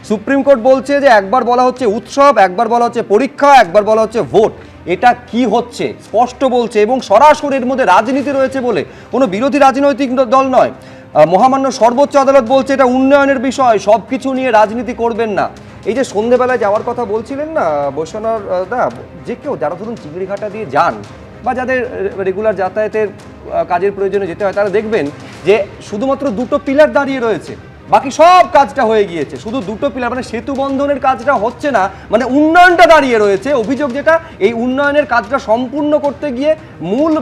Supreme court বলছে যে একবার বলা হচ্ছে উৎসব, একবার বলা হচ্ছে পরীক্ষা, একবার বলা হচ্ছে ভোট। এটা কি হচ্ছে স্পষ্ট বলছে, এবং সরাসরি এর মধ্যে রাজনীতি রয়েছে বলে, কোনো বিরোধী রাজনৈতিক দল নয়। মহামান্য সর্বোচ্চ আদালত বলছে এটা উন্নয়নের বিষয়, সব কিছু নিয়ে রাজনীতি করবেন না। এই যে সন্ধেবেলায় যাওয়ার কথা বলছিলেন না বৈশ্বনাথ দা, যে কেউ যারা ধরুন চিংড়িঘাটা দিয়ে যান বা যাদের রেগুলার যাতায়াতের কাজের প্রয়োজনে যেতে হয়, তারা দেখবেন যে শুধুমাত্র দুটো পিলার দাঁড়িয়ে রয়েছে, বাকি সব কাজটা হয়ে গিয়েছে। শুধু দুটো পিলার, মানে সেতু বন্ধনের কাজটা হচ্ছে না, মানে উন্নয়নটা দাঁড়িয়ে রয়েছে। অভিযোগ যেটা, এই উন্নয়নের কাজটা সম্পূর্ণ করতে গিয়ে মূল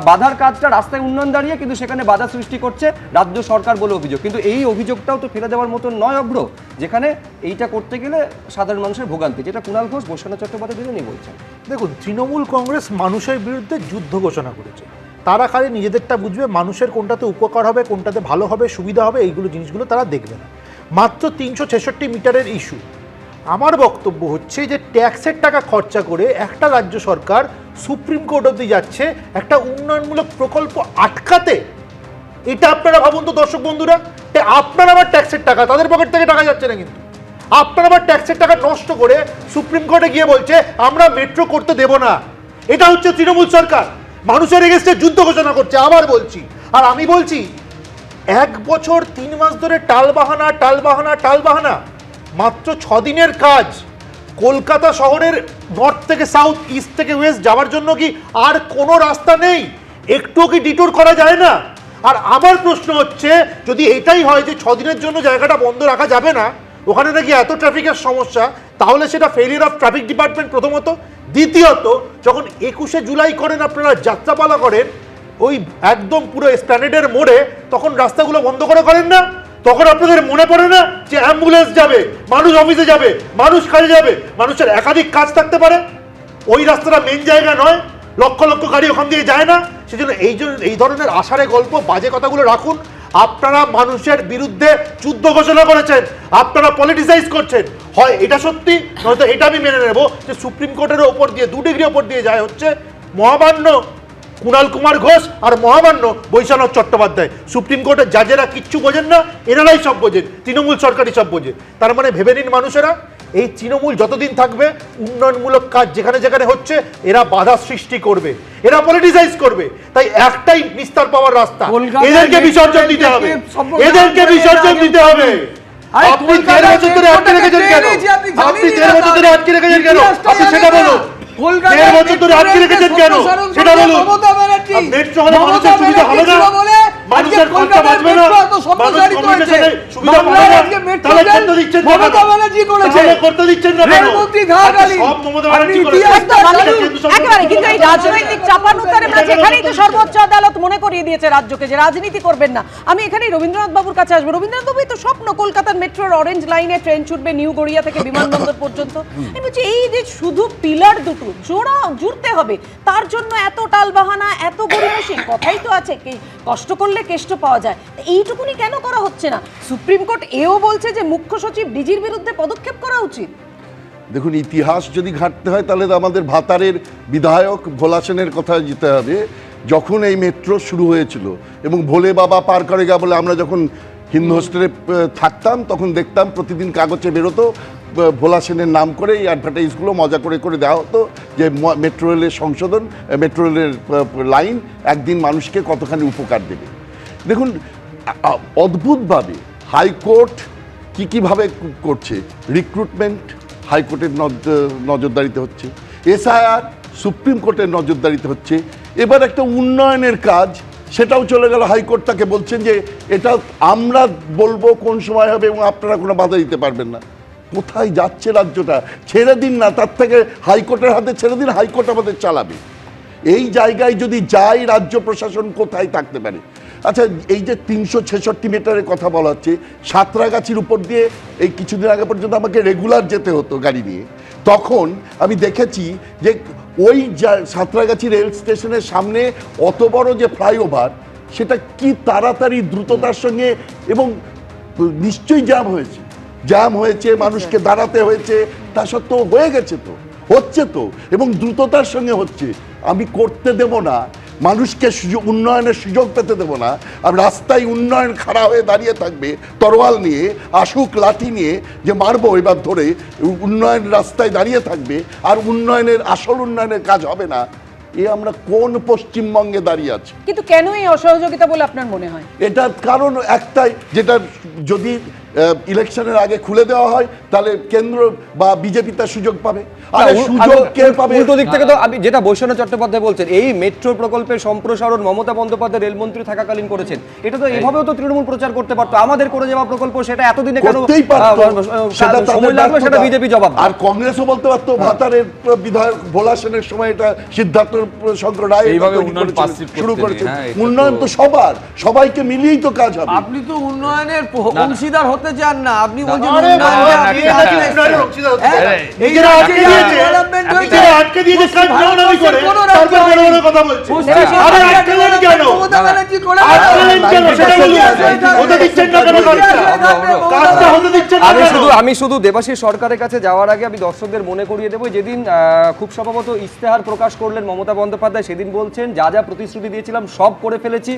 বাধার কাজটা, রাস্তায় উন্নয়ন দাঁড়িয়ে, কিন্তু সেখানে বাধা সৃষ্টি করছে রাজ্য সরকার বলে অভিযোগ। কিন্তু এই অভিযোগটাও তো ফেলে দেওয়ার মতো নয় অভ্র, যেখানে এইটা করতে গেলে সাধারণ মানুষের ভোগান্তি, যেটা কুণাল ঘোষ, বৈশ্বনাথ চট্টোপাধ্যায় দুজনেই বলছেন। দেখুন, তৃণমূল কংগ্রেস মানুষের বিরুদ্ধে যুদ্ধ ঘোষণা করেছে। তারা খালি নিজেদেরটা বুঝবে, মানুষের কোনটাতে উপকার হবে, কোনটাতে ভালো হবে, সুবিধা হবে, এইগুলো জিনিসগুলো তারা দেখবে না। মাত্র 366 মিটারের ইস্যু। আমার বক্তব্য হচ্ছে যে ট্যাক্সের টাকা খরচা করে একটা রাজ্য সরকার সুপ্রিম কোর্ট অবধি যাচ্ছে একটা উন্নয়নমূলক প্রকল্প আটকাতে। এটা আপনারা ভাবুন তো দর্শক বন্ধুরা, আপনার আবার ট্যাক্সের টাকা, তাদের পকেট থেকে টাকা যাচ্ছে না, কিন্তু আপনার আবার ট্যাক্সের টাকা নষ্ট করে সুপ্রিম কোর্টে গিয়ে বলছে আমরা মেট্রো করতে দেব না। এটা হচ্ছে তৃণমূল সরকার, মানুষের এগেস্টে যুদ্ধ ঘোষণা করছে। আবার বলছি, আর আমি বলছি, 1 বছর 3 মাস ধরে টালবাহানা টালবাহানা টালবাহানা। মাত্র 6 দিনের কাজ। কলকাতা শহরের নর্থ থেকে সাউথ, ইস্ট থেকে ওয়েস্ট যাওয়ার জন্য কি আর কোনো রাস্তা নেই? একটুও কি ডিটুর করা যায় না? আর আমার প্রশ্ন হচ্ছে, যদি এটাই হয় যে 6 দিনের জন্য জায়গাটা বন্ধ রাখা যাবে না, ওখানে নাকি এত ট্রাফিকের সমস্যা, তাহলে সেটা ফেলিয়ার অফ ট্রাফিক ডিপার্টমেন্ট প্রথমত। দ্বিতীয়ত, যখন 21শে জুলাই করেন, আপনারা যাত্রাপালা করেন ওই একদম পুরো এসপ্ল্যানেডের মোড়ে, তখন রাস্তাগুলো বন্ধ করে করেন না? তখন আপনাদের মনে পড়ে না যে অ্যাম্বুলেন্স যাবে, মানুষ অফিসে যাবে, মানুষ কাজে যাবে, মানুষের একাধিক কাজ থাকতে পারে? ওই রাস্তাটা মেন জায়গা নয়, লক্ষ লক্ষ গাড়ি ওখান দিয়ে যায় না। সেজন্য এই ধরনের আষাঢ়ে গল্প, বাজে কথাগুলো রাখুন। আপনারা মানুষের বিরুদ্ধে যুদ্ধ ঘোষণা করেছেন, আপনারা পলিটিসাইজ করছেন। হয় এটা সত্যি, নয়তো এটা আমি মেনে নেব যে সুপ্রিম কোর্টের ওপর দিয়ে 2 ডিগ্রি ওপর দিয়ে যায় হচ্ছে মহামান্য কুণাল কুমার ঘোষ আর মহামান্য বৈশ্বনাথ চট্টোপাধ্যায়। সুপ্রিম কোর্টের জাজেরা কিচ্ছু বোঝেন না, এনারাই সব বোঝেন, তৃণমূল সরকারই সব বোঝে। তার মানে ভেবে নিন মানুষেরা, এই তৃণমূল যতদিন থাকবে, উন্নয়নমূলক কাজ যেখানে যেখানে হচ্ছে এরা বাধা সৃষ্টি করবে, এরা পলিটিসাইজ করবে। তাই একটাই নিস্তার পাওয়ার রাস্তা, এদেরকে বিসর্জন দিতে হবে, এদেরকে বিসর্জন দিতে হবে। আপনি 1.5 বছর ধরে আটকে রেখেছেন কেন? আপনি 1.5 বছর ধরে আটকে রেখেছেন কেন? আপনি সেটা বলুন। 1.5 বছর ধরে আটকে রেখেছেন কেন? সেটা বলুন। মেট্রো হলে মানুষের সুবিধা হবে না, মানুষের খরচা বাঁচবে না, মানুষ কমিউনিকেশনে সুবিধা পাবে না, তাহলে করতে দিচ্ছেন না কেন? তাহলে করতে দিচ্ছেন না কেন? সব মমতা ব্যানার্জি করেছে। একেবারে, কিন্তু এই রাজনৈতিক চাপানোতারের মাঝে এখানেই তো সর্বোচ্চ আদালত মনে করিয়ে দিয়েছে রাজ্যকে যে রাজনীতি করবেন না। আমি এখানেই রবীন্দ্রনাথ বাবুর কাছে আসবো। রবীন্দ্রনাথ বাবু, তো স্বপ্ন কলকাতার মেট্রোর অরেঞ্জ লাইনে ট্রেন ছুটবে নিউ গড়িয়া থেকে বিমানবন্দর পর্যন্ত। আমি বলছি, এই যে শুধু পিলার দুটো জুড়তে হবে, তার জন্য এত টালবাহানা, এত গরিমসি, কথাই তো আছে কষ্ট করলে কেষ্ট পাওয়া যায়। এইটুকুনি কেন করা হচ্ছে না? সুপ্রিম কোর্ট এও বলছে যে মুখ্য সচিব ডিজির বিরুদ্ধে পদক্ষেপ করা উচিত। দেখুন, ইতিহাস যদি ঘাটতে হয় তাহলে তো আমাদের ভাতারের বিধায়ক ভোলা সেনের কথা যেতে হবে। যখন এই মেট্রো শুরু হয়েছিল এবং ভোলে বাবা পার করে গা বলে আমরা যখন হিন্দু হোস্টেলে থাকতাম, তখন দেখতাম প্রতিদিন কাগজে বেরোতো ভোলা সেনের নাম করে এই অ্যাডভার্টাইজগুলো মজা করে করে দেওয়া হতো যে মেট্রো রেলের সংশোধন, মেট্রো রেলের লাইন একদিন মানুষকে কতখানি উপকার দেবে। দেখুন, অদ্ভুতভাবে হাইকোর্ট কীভাবে করছে। রিক্রুটমেন্ট হাইকোর্টের নজরদারিতে হচ্ছে, এসআইআর সুপ্রিম কোর্টের নজরদারিতে হচ্ছে, এবার একটা উন্নয়নের কাজ সেটাও চলে গেল হাইকোর্ট। তাকে বলছেন যে এটা আমরা বলবো কোন সময় হবে এবং আপনারা কোনো বাধা দিতে পারবেন না। কোথায় যাচ্ছে রাজ্যটা? ছেড়ে দিন না, তার থেকে হাইকোর্টের হাতে ছেড়ে দিন, হাইকোর্ট আমাদের চালাবে। এই জায়গায় যদি যাই, রাজ্য প্রশাসন কোথায় থাকতে পারে? আচ্ছা, এই যে 366 মিটারের কথা বলা হচ্ছে, সাঁতরাগাছির উপর দিয়ে এই কিছুদিন আগে পর্যন্ত আমাকে রেগুলার যেতে হতো গাড়ি নিয়ে। তখন আমি দেখেছি যে ওই সাঁতরাগাছি রেল স্টেশনের সামনে অত বড় যে ফ্লাইওভার, সেটা কি তাড়াতাড়ি দ্রুততার সঙ্গে, এবং নিশ্চয়ই জ্যাম হয়েছে, মানুষকে দাঁড়াতে হয়েছে, তা সত্ত্বেও হয়ে গেছে তো, হচ্ছে তো, এবং দ্রুততার সঙ্গে হচ্ছে। আমি করতে দেব না, মানুষকে উন্নয়নের সুযোগ পেতে দেবো না। আর রাস্তায় উন্নয়ন খাড়া হয়ে দাঁড়িয়ে থাকবে তরোয়াল নিয়ে, আসুক লাঠি নিয়ে, যে মারবো এবার ধরে, উন্নয়ন রাস্তায় দাঁড়িয়ে থাকবে আর উন্নয়নের আসল উন্নয়নের কাজ হবে না। এ আমরা কোন পশ্চিমবঙ্গে দাঁড়িয়ে আছি? কিন্তু কেন এই অসহযোগিতা বলে আপনার মনে হয়? এটার কারণ একটাই, যেটা যদি ইলেকশনের আগে খুলে দেওয়া হয় তাহলে কেন্দ্র বা বিজেপি তার সুযোগ পাবে। আর সুযোগ কে পাবে? উল্টো দিক থেকে তো আমি যেটা বৈশ্বনাথ চট্টোপাধ্যায় বলছেন, এই মেট্রো প্রকল্পের সম্প্রসারণ মমতা বন্দ্যোপাধ্যায় রেলমন্ত্রী থাকাকালীন করেছেন। এটা তো এভাবেও তো তৃণমূল প্রচার করতে পারতো। আমাদের করে যাওয়া প্রকল্প সেটা এতদিনে কেন করতেই পারতো, সেটা তাদের সময় লাগলো, সেটা ব্যর্থতা। বিজেপি জবাব দেয়। আর কংগ্রেসও বলতে পারতো ভাতারের বিধায়ক ভোলা সেনের সময় এটা সিদ্ধার্থ শঙ্কর রায় এইভাবে তৈরি উন্নয়ন করেছিলেন, পাস করতে শুরু নেই, করেছেন। হ্যাঁ, এটা উন্নয়ন তো সবার, সবাইকে মিলিয়েই তো কাজ হবে। আপনি তো উন্নয়নের অংশীদার হতে চান না, আপনি বলছেন আরে উন্নয়ন বাবা, আপনি আপনি রাজি রাজি হচ্ছেন। উন্নয়নের অংশীদার হতে হ্যাঁ, চান। এই নিজেরা যে আটকে দিয়েছে, development হয়েছে, নিজেরা আটকে দিয়েছে, কাজ নাও নামি করে, তারপর বড় বড় কথা বলছে। আরে আটকেলেন কেন? মমতা ব্যানার্জি করে আটকেলেন কেন? সেটা বলুন। হতে দিচ্ছেন না কেন কাজটা? কাজটা হতে দিচ্ছেন না কেন? আমি শুধু দেবাশিস সরকারের কাছে যাওয়ার আগে আমি দর্শকদের মনে করিয়ে দেবো, যেদিন খুব সম্ভবত ইস্তেহার প্রকাশ করলেন মমতা বন্দ্যোপাধ্যায়, সেদিন বলছেন যা যা প্রতিশ্রুতি দিয়েছিলাম সব করে ফেলেছি,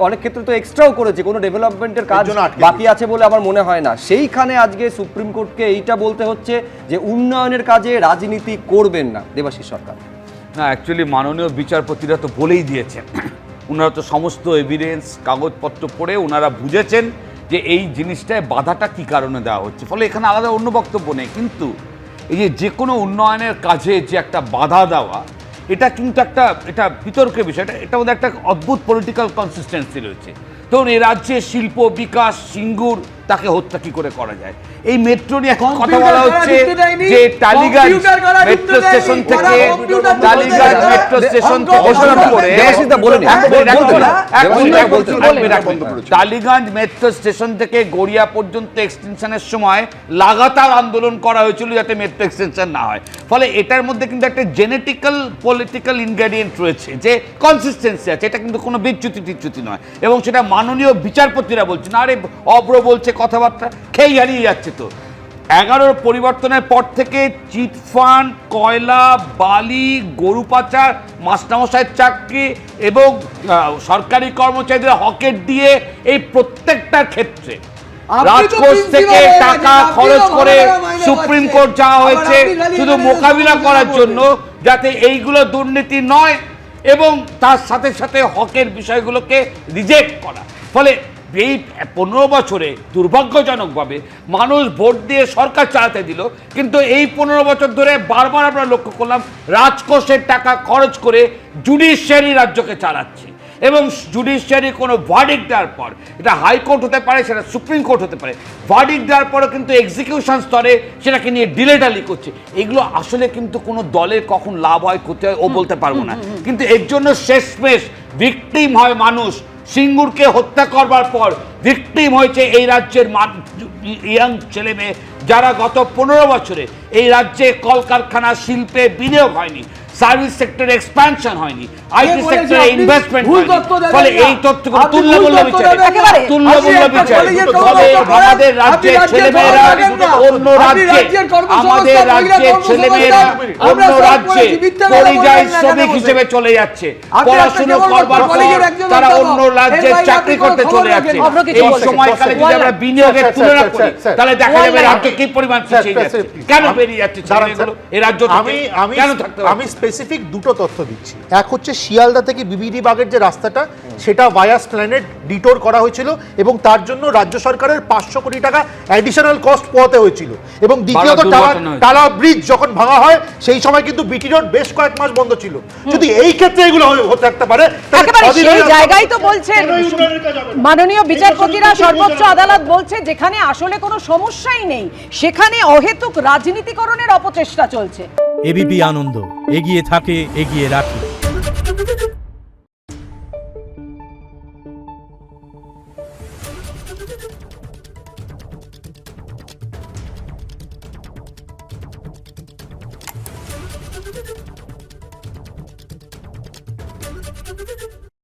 অনেক ক্ষেত্রে তো এক্সট্রাও করেছি, কোনো ডেভেলপমেন্টের কাজ এর জন্য আটকে বাকি আছে বলে আমার মনে হয় না। সেইখানে আজকে সুপ্রিম কোর্টকে এইটা বলতে হচ্ছে যে উন্নয়নের কাজে রাজনীতি করবেন না দেবাশিস সরকার। না, অ্যাকচুয়ালি মাননীয় বিচারপতিরা তো বলেই দিয়েছেন, ওনারা তো সমস্ত এভিডেন্স কাগজপত্র পড়ে ওনারা বুঝেছেন যে এই জিনিসটায় বাধাটা কী কারণে দেওয়া হচ্ছে, ফলে এখানে আলাদা অন্য বক্তব্য নেই। কিন্তু এই যে কোনো উন্নয়নের কাজে যে একটা বাধা দেওয়া, এটা কিন্তু এটা বিতর্কের বিষয়, এটা মধ্যে একটা অদ্ভুত পলিটিক্যাল কনসিস্টেন্সি রয়েছে। ধরুন এই রাজ্যে শিল্প বিকাশ, সিঙ্গুর, তাকে হত্যা কি করে করা যায়? এই মেট্রো নিয়ে এখন কথা বলা হচ্ছে যে টালিগঞ্জ মেট্রো স্টেশন থেকে টালিগঞ্জ মেট্রো স্টেশন থেকে শুরু করে টালিগঞ্জ মেট্রো স্টেশন থেকে গড়িয়া পর্যন্ত এক্সটেনশনের সময় লাগাতার আন্দোলন করা হয়েছিল যাতে মেট্রো এক্সটেনশন না হয়। ফলে এটার মধ্যে কিন্তু একটা জেনেটিক্যাল পলিটিক্যাল ইনগ্রেডিয়েন্ট রয়েছে, যে কনসিস্টেন্সি আছে, এটা কিন্তু কোনো বিচ্যুতি টিচ্যুতি নয়। এবং সেটা মাননীয় বিচারপতিরা বলছেন, আরে অব্র বলছে কথাবার্তা, খেই হারিয়ে যাচ্ছে। তো 11 পরিবর্তনের পর থেকে চিটফান্ড, কয়লা, বালি, গরু পাচার, মাস্টারমশাইয়ের চাকরি এবং সরকারি কর্মচারীদের হকেট দিয়ে এই প্রত্যেকটার ক্ষেত্রে রাজকোষ থেকে টাকা খরচ করে সুপ্রিম কোর্ট যাওয়া হয়েছে শুধু মোকাবিলা করার জন্য, যাতে এইগুলো দুর্নীতি নয় এবং তার সাথে সাথে হকের বিষয়গুলোকে রিজেক্ট করা। ফলে এই 15 বছরে দুর্ভাগ্যজনকভাবে মানুষ ভোট দিয়ে সরকার চালাতে দিল, কিন্তু এই 15 বছর ধরে বারবার আমরা লক্ষ্য করলাম রাজকোষের টাকা খরচ করে জুডিশিয়ারি রাজ্যকে চালাচ্ছে। এবং জুডিশিয়ারি কোনো ভার্ডিক্ট দেওয়ার পর, এটা হাইকোর্ট হতে পারে, সেটা সুপ্রিম কোর্ট হতে পারে, ভার্ডিক্ট দেওয়ার পরও কিন্তু এক্সিকিউশন স্তরে সেটাকে নিয়ে ডিলেটালি করছে। এগুলো আসলে কিন্তু কোনো দলের কখন লাভ হয় ক্ষতি হয় ও বলতে পারবো না, কিন্তু এর জন্য শেষমেশ ভিকটিম হয় মানুষ। সিঙ্গুরকে হত্যা করবার পর ভিকটিম হয়েছে এই রাজ্যের ইয়াং ছেলে মেয়ে, যারা গত 15 বছরে এই রাজ্যে কলকারখানা শিল্পে বিনিয়োগ হয়নি, সার্ভিস সেক্টরে এক্সপ্যানশন হয়নি, আইটি সেক্টরে ইনভেস্টমেন্ট হয়নি। ফলে এই তথ্যগুলো তুল্যমূল্য বিচারে ফলে আমাদের রাজ্যের ছেলেমেয়েরা অন্য রাজ্যে, আমাদের রাজ্যের ছেলেমেয়েরা অন্য রাজ্যে পরিযায়ী শ্রমিক হিসেবে চলে যাচ্ছে, পড়াশুনো করবার পর তারা অন্য রাজ্যে চাকরি করতে চলে যাচ্ছে। এই সময়কালে যদি আমরা বিনিয়োগের তুলনা করি তাহলে দেখা যাবে রাজ্য কি পরিমাণ পিছিয়ে যাচ্ছে। কেন বেরিয়ে যাচ্ছে ছেলেমেয়েগুলো এই রাজ্য থেকে? কেন থাকতে হবে? আমি স্পেসিফিক দুটো তথ্য দিচ্ছি। এক হচ্ছে শিয়ালদা থেকে বিবিডি বাগের যে রাস্তাটা, সেটা ভায়া স্প্ল্যানেড ডিটোর করা হয়েছিল এবং তার জন্য রাজ্য সরকারের 500 কোটি টাকা অ্যাডিশনাল কস্ট পোহাতে হয়েছিল। এবং দ্বিতীয়ত টালা ব্রিজ যখন ভাঙা হয় সেই সময় কিন্তু বিটি রোড বেশ কয়েক মাস বন্ধ ছিল। যদি এই ক্ষেত্রে এগুলো হতে থাকতে পারে, সেই জায়গায় তো বলছেন মাননীয় বিচারপতিরা, সর্বোচ্চ আদালত বলছে যেখানে আসলে কোনো সমস্যাই নেই সেখানে অহেতুক রাজনীতিকরণের অপচেষ্টা চলছে। এবিপি আনন্দ, এগিয়ে থাকে, এগিয়ে রাখে।